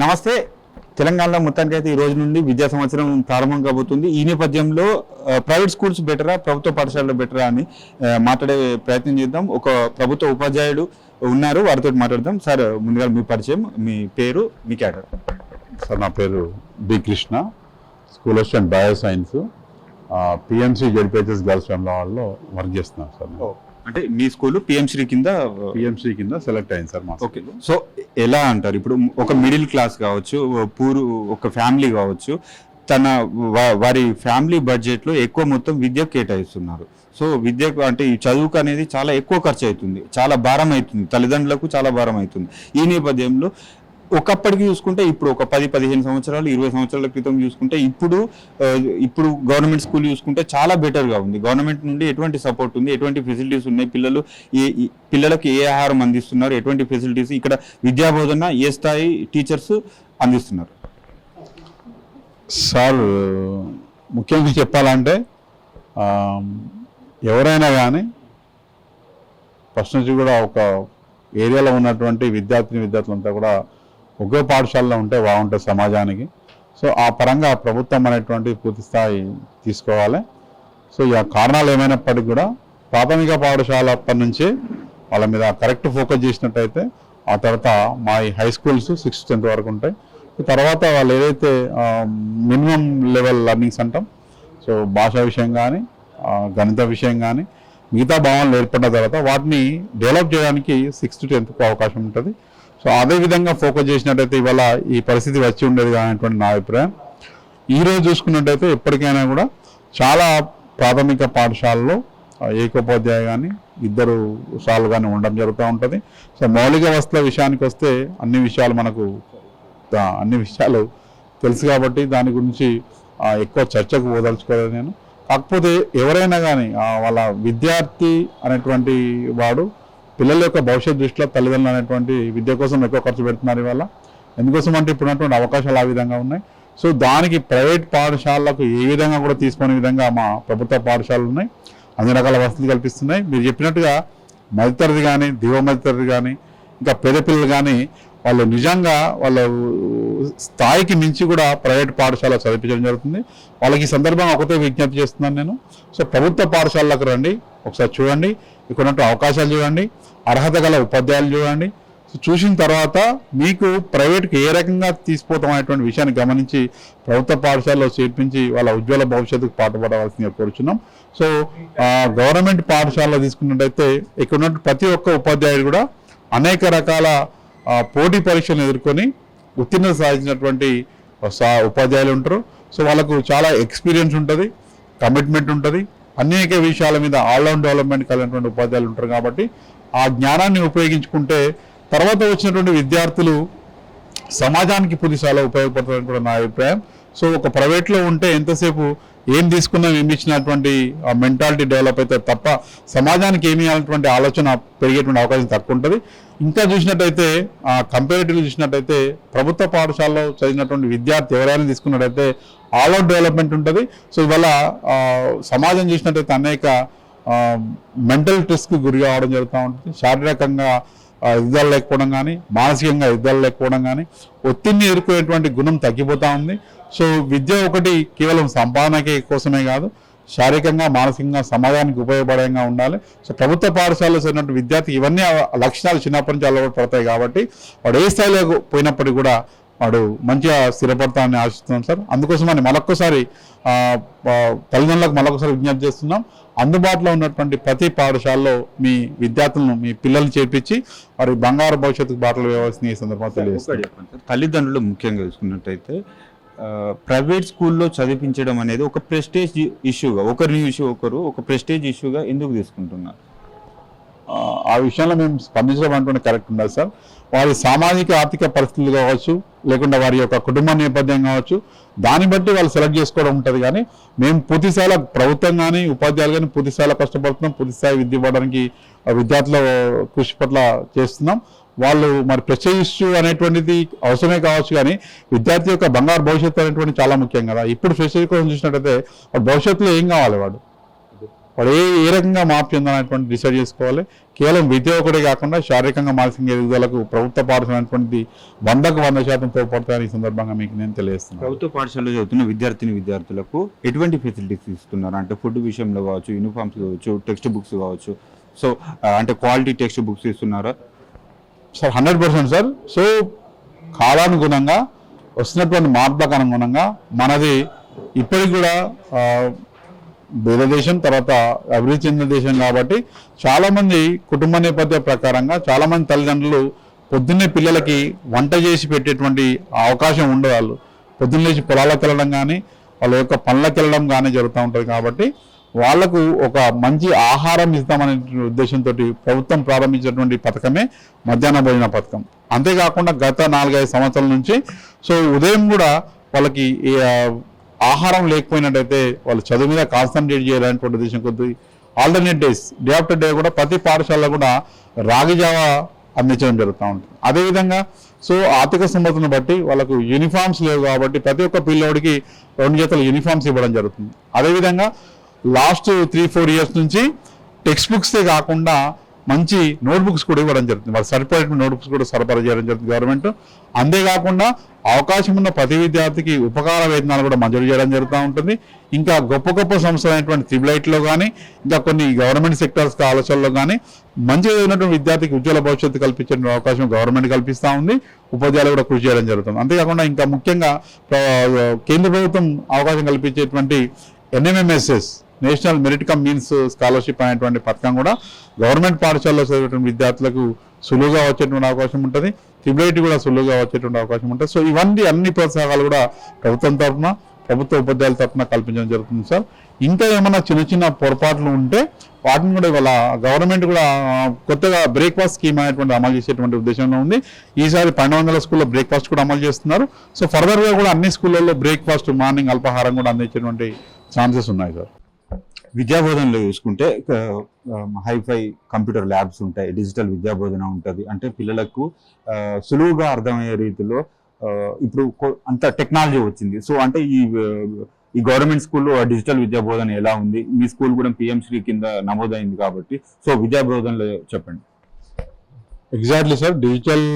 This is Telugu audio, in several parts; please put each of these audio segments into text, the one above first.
నమస్తే. తెలంగాణలో మొత్తానికి అయితే ఈ రోజు నుండి విద్యా సంవత్సరం ప్రారంభం కాబోతుంది. ఈ నేపథ్యంలో ప్రైవేట్ స్కూల్స్ బెటరా, ప్రభుత్వ పాఠశాలలు బెటరా అని మాట్లాడే ప్రయత్నం చేద్దాం. ఒక ప్రభుత్వ ఉపాధ్యాయుడు ఉన్నారు, వారితో మాట్లాడదాం. సార్, ముందుగా మీ పరిచయం, మీ పేరు, మీ క్యాడర్. సార్, నా పేరు B Krishna, school assistant bio science, PMC ZPHS girls family హాల్లో వర్క్ చేస్తున్నాను సార్. అంటే మీ స్కూల్ పిఎంసి కింద సెలెక్ట్ అయింది సార్ మా. ఓకే. సో ఎలా అంటారు, ఇప్పుడు ఒక మిడిల్ క్లాస్ కావచ్చు, ఒక ఫ్యామిలీ కావచ్చు, వారి ఫ్యామిలీ బడ్జెట్లో ఎక్కువ మొత్తం విద్యకు కేటాయిస్తున్నారు. సో విద్యకు అంటే ఈ చదువుకు అనేది చాలా ఎక్కువ ఖర్చు అవుతుంది, చాలా భారం అవుతుంది, తల్లిదండ్రులకు చాలా భారం అవుతుంది. ఈ నేపథ్యంలో ఒకప్పటికి చూసుకుంటే ఇప్పుడు ఒక 10-15 సంవత్సరాలు 20 సంవత్సరాల క్రితం చూసుకుంటే ఇప్పుడు గవర్నమెంట్ స్కూల్ చూసుకుంటే చాలా బెటర్గా ఉంది. గవర్నమెంట్ నుండి ఎటువంటి సపోర్ట్ ఉంది, ఎటువంటి ఫెసిలిటీస్ ఉన్నాయి, పిల్లలకు ఏ ఆహారం అందిస్తున్నారు, ఎటువంటి ఫెసిలిటీస్, ఇక్కడ విద్యాబోధన ఏ స్థాయి టీచర్స్ అందిస్తున్నారు? సార్, ముఖ్యంగా చెప్పాలంటే ఎవరైనా కానీ ఫస్ట్ నుంచి కూడా ఒక ఏరియాలో ఉన్నటువంటి విద్యార్థులంతా కూడా ఒకే పాఠశాలలో ఉంటే బాగుంటుంది సమాజానికి. సో ఆ పరంగా ప్రభుత్వం అనేటువంటి పూర్తి స్థాయి తీసుకోవాలి. సో ఈ కారణాలు ఏమైనప్పటికీ కూడా ప్రాథమిక పాఠశాల అప్పటి నుంచి వాళ్ళ మీద కరెక్ట్ ఫోకస్ చేసినట్టయితే ఆ తర్వాత మా ఈ high schools 6th to 10th వరకు ఉంటాయి. తర్వాత వాళ్ళు ఏదైతే మినిమం లెవెల్ లెర్నింగ్స్ అంటాం, సో భాషా విషయం కానీ గణిత విషయం కానీ మిగతా భావనలు ఏర్పడిన తర్వాత వాటిని డెవలప్ చేయడానికి 6th to 10th అవకాశం ఉంటుంది. సో అదేవిధంగా ఫోకస్ చేసినట్టయితే ఇవాళ ఈ పరిస్థితి వచ్చి ఉండేది అనేటువంటి నా అభిప్రాయం. ఈరోజు చూసుకున్నట్టయితే ఎప్పటికైనా కూడా చాలా ప్రాథమిక పాఠశాలలో ఏకోపాధ్యాయ కానీ 2 సార్లు కానీ ఉండడం జరుగుతూ ఉంటుంది. సో మౌలిక వసతుల విషయానికి వస్తే అన్ని విషయాలు తెలుసు కాబట్టి దాని గురించి ఎక్కువ చర్చకు వదలుచుకోలేదు నేను. కాకపోతే ఎవరైనా కానీ వాళ్ళ విద్యార్థి అనేటువంటి వాడు పిల్లల యొక్క భవిష్యత్ దృష్టిలో తల్లిదండ్రులు అనేటువంటి విద్య కోసం ఎక్కువ ఖర్చు పెడుతున్నారు ఇవాళ. ఎందుకోసం అంటే ఇప్పుడున్నటువంటి అవకాశాలు ఆ విధంగా ఉన్నాయి. సో దానికి ప్రైవేట్ పాఠశాలకు ఏ విధంగా కూడా తీసుకునే విధంగా మా ప్రభుత్వ పాఠశాలలు ఉన్నాయి, అన్ని రకాల వసతులు కల్పిస్తున్నాయి. మీరు చెప్పినట్టుగా మధ్యతరగతి కానీ, దిగువ మధ్యతరగతి కానీ, ఇంకా పేద పిల్లలు కానీ వాళ్ళు నిజంగా వాళ్ళ స్థాయికి మించి కూడా ప్రైవేట్ పాఠశాల చదివించడం జరుగుతుంది. వాళ్ళకి ఈ సందర్భంగా ఒకటే విజ్ఞప్తి చేస్తున్నాను నేను. సో ప్రభుత్వ పాఠశాలకు రండి, ఒకసారి చూడండి, ఇక్కడ ఉన్నట్టు అవకాశాలు చూడండి, అర్హత గల ఉపాధ్యాయులు చూడండి. సో చూసిన తర్వాత మీకు ప్రైవేట్కి ఏ రకంగా తీసుకుపోతాం అనేటువంటి విషయాన్ని గమనించి ప్రభుత్వ పాఠశాలలో చేర్పించి వాళ్ళ ఉజ్వల భవిష్యత్తుకు పాటుపడవలసిందిగా కోరుచున్నాం. సో గవర్నమెంట్ పాఠశాలలో తీసుకున్నట్టయితే ఇక్కడ ఉన్నట్టు ప్రతి ఒక్క ఉపాధ్యాయుడు కూడా అనేక రకాల పోటీ పరీక్షలను ఎదుర్కొని ఉత్తీర్ణత సాధించినటువంటి ఉపాధ్యాయులు ఉంటారు. సో వాళ్ళకు చాలా ఎక్స్పీరియన్స్ ఉంటుంది, కమిట్మెంట్ ఉంటుంది, అనేక విషయాల మీద ఆల్రౌండ్ డెవలప్మెంట్ కలిగినటువంటి ఉపాధ్యాయులు ఉంటారు. కాబట్టి ఆ జ్ఞానాన్ని ఉపయోగించుకుంటే తర్వాత వచ్చినటువంటి విద్యార్థులు సమాజానికి పూర్తిస్థాయిలో ఉపయోగపడుతుందని కూడా నా అభిప్రాయం. సో ఒక ప్రైవేట్లో ఉంటే ఎంతసేపు ఏం తీసుకున్నాం, ఏమి ఇచ్చినటువంటి మెంటాలిటీ డెవలప్ అవుతుంది తప్ప సమాజానికి ఏమి ఇవ్వాలన్నటువంటి ఆలోచన పెరిగేటువంటి అవకాశం తక్కువ ఉంటుంది. ఇంకా చూసినట్టయితే కంపారిటివ్గా చూసినట్టయితే ప్రభుత్వ పాఠశాలలో చదివినటువంటి విద్యార్థి ఎవరైనా తీసుకున్నట్టయితే ఆల్అవుట్ డెవలప్మెంట్ ఉంటుంది. సో ఇవాళ సమాజం చూసినట్టయితే అనేక మెంటల్ స్ట్రెస్కి గురి కావడం జరుగుతూ ఉంటుంది. శారీరకంగా ఎదుగుదల లేకపోవడం కానీ, మానసికంగా ఎదుగుదల లేకపోవడం కానీ, ఒత్తిడిని ఎదుర్కొనేటువంటి గుణం తగ్గిపోతూ ఉంది. సో విద్య ఒకటి కేవలం సంపాదనకి కోసమే కాదు, శారీరకంగా మానసికంగా సమాజానికి ఉపయోగపడంగా ఉండాలి. సో ప్రభుత్వ పాఠశాలలో చదివినటువంటి విద్యార్థి ఇవన్నీ లక్షణాలు చిన్నప్పటి నుంచి అలవాటు పడతాయి కాబట్టి వాడు ఏ స్థాయిలో పోయినప్పటికీ కూడా వాడు మంచిగా స్థిరపడతానని ఆశిస్తున్నాం సార్. అందుకోసమని మరొక్కసారి తల్లిదండ్రులకు మరొకసారి విజ్ఞప్తి చేస్తున్నాం, అందుబాటులో ఉన్నటువంటి ప్రతి పాఠశాలలో మీ విద్యార్థులను, మీ పిల్లల్ని చేర్పించి వారి బంగారు భవిష్యత్తుకు బాటలు వేయవలసిన ఈ సందర్భంగా తెలియజేస్తాను. తల్లిదండ్రులు ముఖ్యంగా చూసుకున్నట్టయితే ప్రైవేట్ స్కూల్లో చదివించడం అనేది ఒక ప్రెస్టేజ్ ఇష్యూగా, ఒక ప్రెస్టేజ్ ఇష్యూగా ఎందుకు తీసుకుంటున్నారు? ఆ విషయంలో మేము స్పందించడం అంటూ కరెక్ట్ ఉండదు సార్. వారి సామాజిక ఆర్థిక పరిస్థితులు కావచ్చు, లేకుండా వారి యొక్క కుటుంబ నేపథ్యం కావచ్చు, దాన్ని బట్టి వాళ్ళు సెలెక్ట్ చేసుకోవడం ఉంటుంది. కానీ మేము పూర్తిస్థాయిలో ప్రభుత్వం కానీ ఉపాధ్యాయులు కానీ పూర్తిస్థాయిలో కష్టపడుతున్నాం, పూర్తిస్థాయి విద్య ఇవ్వడానికి విద్యార్థుల కృషి పట్ల చేస్తున్నాం. వాళ్ళు మరి ప్రెస్టేజ్ ఇష్యూ అనేటువంటిది అవసరమే కావచ్చు, కానీ విద్యార్థి యొక్క బంగారు భవిష్యత్తు అనేటువంటి చాలా ముఖ్యం కదా. ఇప్పుడు ప్రెస్టేజ్ కోసం చూసినట్టయితే భవిష్యత్తులో ఏం కావాలి, వాడు ఏ రకంగా మార్పు చెందాలనేటువంటి డిసైడ్ చేసుకోవాలి. కేవలం విద్య ఒకటే కాకుండా శారీరకంగా మానసిక ఎదుగుదలకు ప్రభుత్వ పాఠశాలటువంటి 100% తోడ్పడతాయని ఈ సందర్భంగా మీకు నేను తెలియజేస్తున్నాను. ప్రభుత్వ పాఠశాలలో చదువుతున్న విద్యార్థులకు ఎటువంటి ఫెసిలిటీస్ ఇస్తున్నారు? అంటే ఫుడ్ విషయంలో కావచ్చు, యూనిఫామ్స్ కావచ్చు, టెక్స్ట్ బుక్స్ కావచ్చు. సో అంటే క్వాలిటీ టెక్స్ట్ బుక్స్ ఇస్తున్నారా? Sir 100% sir. సో కాలానుగుణంగా వస్తున్నటువంటి మార్పులకు అనుగుణంగా మనది ఇప్పటికి కూడా పేద దేశం, తర్వాత అభివృద్ధి చెందిన దేశం కాబట్టి చాలామంది కుటుంబ నేపథ్య ప్రకారంగా చాలామంది తల్లిదండ్రులు పొద్దున్నే పిల్లలకి వంట చేసి పెట్టేటువంటి అవకాశం ఉండదు. వాళ్ళు పొద్దున్న లేచి పొలాలకు వెళ్ళడం కానీ వాళ్ళ యొక్క పనులకు వెళ్ళడం కానీ జరుగుతూ ఉంటుంది. కాబట్టి వాళ్లకు ఒక మంచి ఆహారం ఇస్తామనే ఉద్దేశంతో ప్రభుత్వం ప్రారంభించినటువంటి పథకమే మధ్యాహ్న భోజన పథకం. అంతేకాకుండా గత 4-5 సంవత్సరాల నుంచి సో ఉదయం కూడా వాళ్ళకి ఆహారం లేకపోయినట్టయితే వాళ్ళు చదువు మీద కాన్సన్ట్రేట్ చేయాలనేటువంటి ఉద్దేశం కొద్ది alternate days, day after day కూడా ప్రతి పాఠశాలలో కూడా రాగి జావా అందించడం జరుగుతూ ఉంటుంది. అదేవిధంగా సో ఆర్థిక స్థోమతను బట్టి వాళ్ళకు యూనిఫామ్స్ లేవు కాబట్టి ప్రతి ఒక్క పిల్లోడికి 2 జతల యూనిఫామ్స్ ఇవ్వడం జరుగుతుంది. అదేవిధంగా లాస్ట్ 3-4 ఇయర్స్ నుంచి టెక్స్ట్ బుక్సే కాకుండా మంచి నోట్బుక్స్ కూడా ఇవ్వడం జరుగుతుంది. వాళ్ళు సరిపడే నోట్బుక్స్ కూడా సరఫరా చేయడం జరుగుతుంది గవర్నమెంట్. అంతేకాకుండా అవకాశం ఉన్న ప్రతి విద్యార్థికి ఉపకార వేతనాలు కూడా మంజూరు చేయడం జరుగుతూ ఉంటుంది. ఇంకా గొప్ప గొప్ప సంస్థలు అయినటువంటి త్రిబులైట్లో కానీ ఇంకా కొన్ని గవర్నమెంట్ సెక్టర్స్ ఆలోచనలో కానీ మంచిగా ఉన్నటువంటి విద్యార్థికి ఉజ్వల భవిష్యత్తు కల్పించే అవకాశం గవర్నమెంట్ కల్పిస్తూ ఉంది. ఉపాధ్యాయులు కూడా కృషి చేయడం జరుగుతుంది. అంతేకాకుండా ఇంకా ముఖ్యంగా కేంద్ర ప్రభుత్వం అవకాశం కల్పించేటువంటి NMMSS national merit come means scholarship అనేటువంటి పథకం కూడా గవర్నమెంట్ పాఠశాలలో చదివేటువంటి విద్యార్థులకు సులువుగా వచ్చేటువంటి అవకాశం ఉంటుంది. త్రిబులైట్ కూడా సులువుగా వచ్చేటువంటి అవకాశం ఉంటుంది. సో ఇవన్నీ అన్ని ప్రోత్సాహాలు కూడా ప్రభుత్వం తరఫున, ప్రభుత్వ ఉపాధ్యాయుల తరఫున కల్పించడం జరుగుతుంది సార్. ఇంకా ఏమైనా చిన్న చిన్న పొరపాట్లు ఉంటే వాటిని కూడా ఇవాళ గవర్నమెంట్ కూడా కొత్తగా బ్రేక్ఫాస్ట్ స్కీమ్ అనేటువంటి అమలు చేసేటువంటి ఉద్దేశంలో ఉంది. ఈసారి 1200 స్కూల్లో బ్రేక్ఫాస్ట్ కూడా అమలు చేస్తున్నారు. సో ఫర్దర్గా కూడా అన్ని స్కూళ్ళల్లో బ్రేక్ఫాస్ట్, మార్నింగ్ అల్పాహారం కూడా అందించేటువంటి ఛాన్సెస్ ఉన్నాయి సార్. విద్యాబోధనలో చూసుకుంటే హైఫై కంప్యూటర్ ల్యాబ్స్ ఉంటాయి, డిజిటల్ విద్యాబోధన ఉంటుంది. అంటే పిల్లలకు సులువుగా అర్థమయ్యే రీతిలో ఇప్పుడు అంత టెక్నాలజీ వచ్చింది. సో అంటే ఈ గవర్నమెంట్ స్కూల్లో డిజిటల్ విద్యాబోధన ఎలా ఉంది? మీ స్కూల్ కూడా PM-శ్రీ కింద నమోదైంది కాబట్టి సో విద్యాబోధనలో చెప్పండి. Exactly sir. డిజిటల్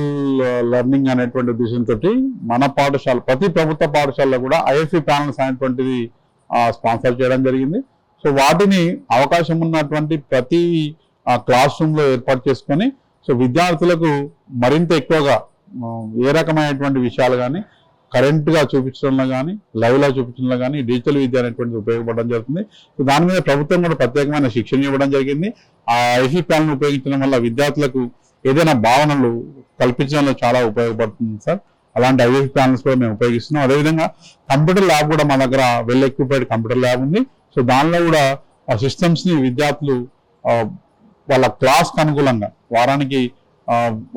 లెర్నింగ్ అనేటువంటి ఉద్దేశంతో మన పాఠశాల, ప్రతి ప్రభుత్వ పాఠశాలలో కూడా IFE ప్యానల్స్ అనేటువంటిది స్పాన్సర్ చేయడం జరిగింది. సో వాటిని అవకాశం ఉన్నటువంటి ప్రతి క్లాస్ రూమ్లో ఏర్పాటు చేసుకొని సో విద్యార్థులకు మరింత ఎక్కువగా ఏ రకమైనటువంటి విషయాలు కానీ కరెంట్గా చూపించడంలో కానీ లైవ్లో చూపించడంలో కానీ డిజిటల్ విద్య అనేటువంటిది ఉపయోగపడడం జరుగుతుంది. సో దాని మీద ప్రభుత్వం కూడా ప్రత్యేకమైన శిక్షణ ఇవ్వడం జరిగింది. ఆ IFE ప్యానల్ ఉపయోగించడం వల్ల విద్యార్థులకు ఏదైనా భావనలు కల్పించడంలో చాలా ఉపయోగపడుతుంది సార్. అలాంటి IFE ప్యానల్స్ కూడా మేము ఉపయోగిస్తున్నాం. అదేవిధంగా కంప్యూటర్ ల్యాబ్ కూడా మా దగ్గర వెల్ ఎక్విప్డ్ కంప్యూటర్ ల్యాబ్ ఉంది. సో దానిలో కూడా ఆ సిస్టమ్స్ని విద్యార్థులు వాళ్ళ క్లాస్కి అనుకూలంగా వారానికి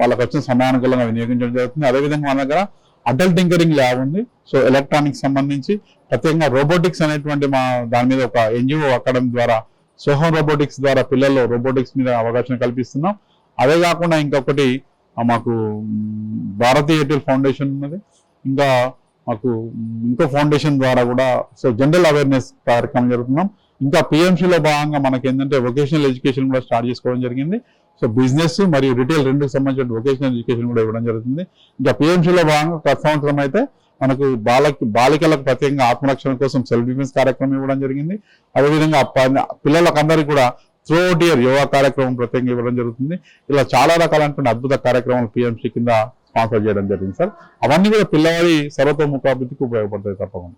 వాళ్ళకి వచ్చిన సమయానుకూలంగా వినియోగించడం జరుగుతుంది. అదేవిధంగా మన దగ్గర అడల్ట్ టింకరింగ్ ల్యాబ్ ఉంది. సో ఎలక్ట్రానిక్స్ సంబంధించి ప్రత్యేకంగా రోబోటిక్స్ అనేటువంటి దాని మీద ఒక NGO అకాడమీ ద్వారా సోహం రోబోటిక్స్ ద్వారా పిల్లల్లో రోబోటిక్స్ మీద అవగాహన కల్పిస్తున్నాం. అదే కాకుండా ఇంకొకటి మాకు భారతీయ ఎయిర్టెల్ ఫౌండేషన్ ఉన్నది. ఇంకా మాకు ఇంకో ఫౌండేషన్ ద్వారా కూడా సో జనరల్ అవేర్నెస్ కార్యక్రమం జరుగుతున్నాం. ఇంకా PM-శ్రీలో భాగంగా మనకి ఏంటంటే వొకేషనల్ ఎడ్యుకేషన్ కూడా స్టార్ట్ చేసుకోవడం జరిగింది. సో బిజినెస్ మరియు రిటైల్ రెండుకు సంబంధించిన వొకేషనల్ ఎడ్యుకేషన్ కూడా ఇవ్వడం జరుగుతుంది. ఇంకా PM-శ్రీలో భాగంగా గత సంవత్సరం అయితే మనకు బాలికలకు ప్రత్యేకంగా ఆత్మరక్షణ కోసం సెల్ఫ్ డిఫెన్స్ కార్యక్రమం ఇవ్వడం జరిగింది. అదేవిధంగా పిల్లలకు అందరికీ కూడా త్రూ అవుట్ ఇయర్ యోగా కార్యక్రమం ప్రత్యేకంగా ఇవ్వడం జరుగుతుంది. ఇలా చాలా రకాలైనటువంటి అద్భుత కార్యక్రమాలు PM-శ్రీ కింద స్పాన్సర్ చేయడం జరిగింది సార్. అవన్నీ కూడా పిల్లవాడి సర్వతోముఖాభివృద్ధికి ఉపయోగపడతాయి తప్పకుండా.